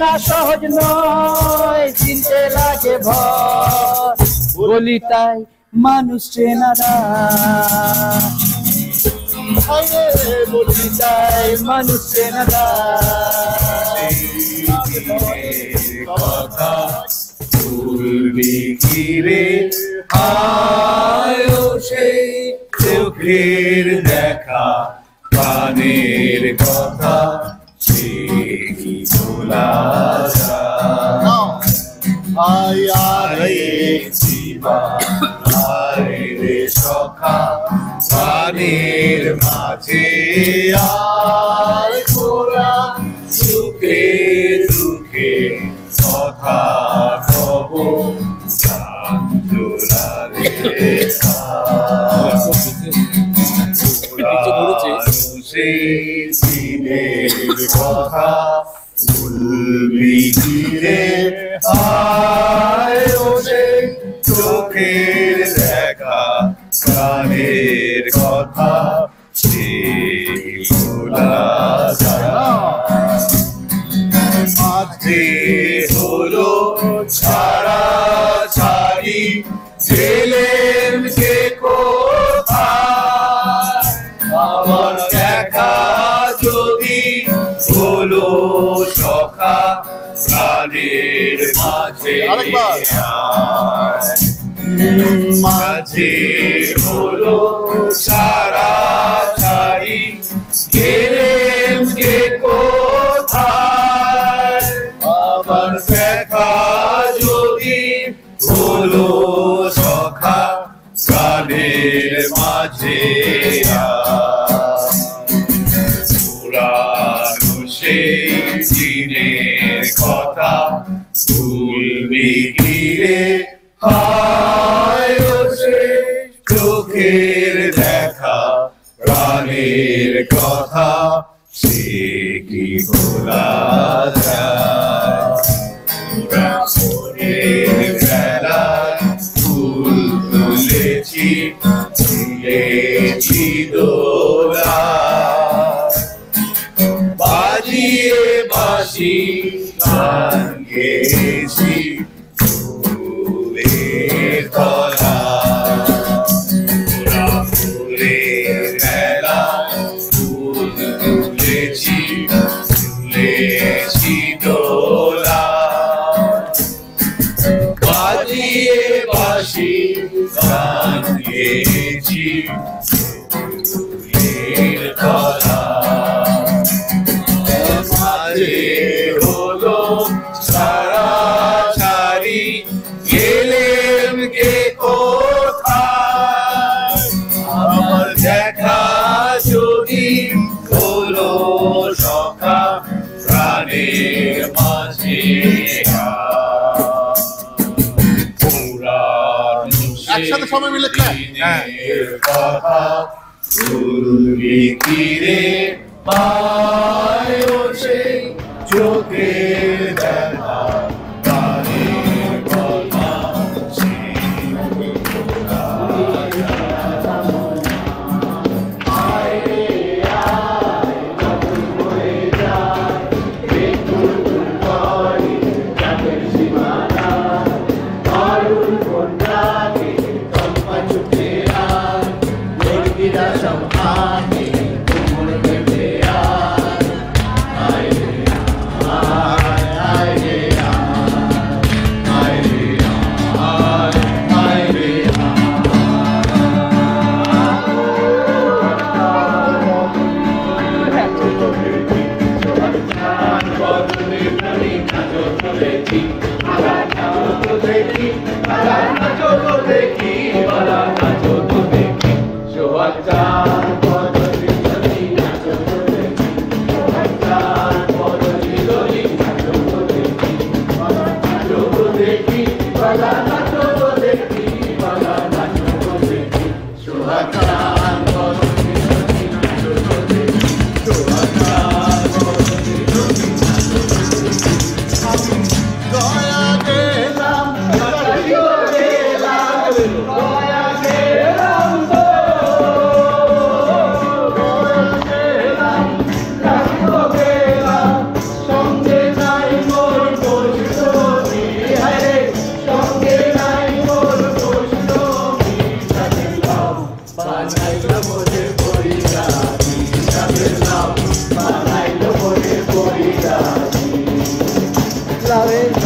চেনা সহজ নয়, চিনতে লাগে ভয়, বলি তাই মানুষ চেনা দায়, বলি তাই মানুষ চেনা দায়। কথা ভুলবি কি রে, আয়ো সেই চোখের দেখা, কানের কথা সে কি ভোলা যায়। আরে জীবন আরে রে সখা, কানের মাঝে আয় খোলা, সুখে দুঃখে কথা কব, কথা ভুলবি কি রে, আয় চোখের দেখা, কানের কথা সে ভোলা যায়। মাঝে হলো ছাড়া ছাড়ি, গেলেন কে কোথায়, আমার দেখা যদি হলো সখা, প্রাণের মাঝে মাঝে হলো ছাড়া ছাড়ি, গেলেন কে কোথায়, আমার দেখা যদি হলো সখা, প্রাণের মাঝে পুরানো সেই দিনের কথা ভুলবি কি রে, হায় সে চোখের দেখা, প্রাণের কথা সে কি ভোলা যায়। বেলায় ফুল তুলেছি, তুলেছি দোলা, বাজিয়ে বাঁশি গান গেয়েছি ফুলের তলা, ফুলের বেলায় ফুল তুলেছি, তুলেছি দোলা, বাজিয়ে বাঁশি গান গেয়েছি ফুলের তলা। মাঝে হলো ছাড়া ছাড়ি, গেলেন কে কোথায়, আমার দেখা যদি হলো সখা, প্রাণের মাঝে একসাথে সবাই মিলে কথা ভুলবি কি রে, পায় সেই চোখের দেখা, কানের কথা সে ভোলা Samhani, tumul ke Love it.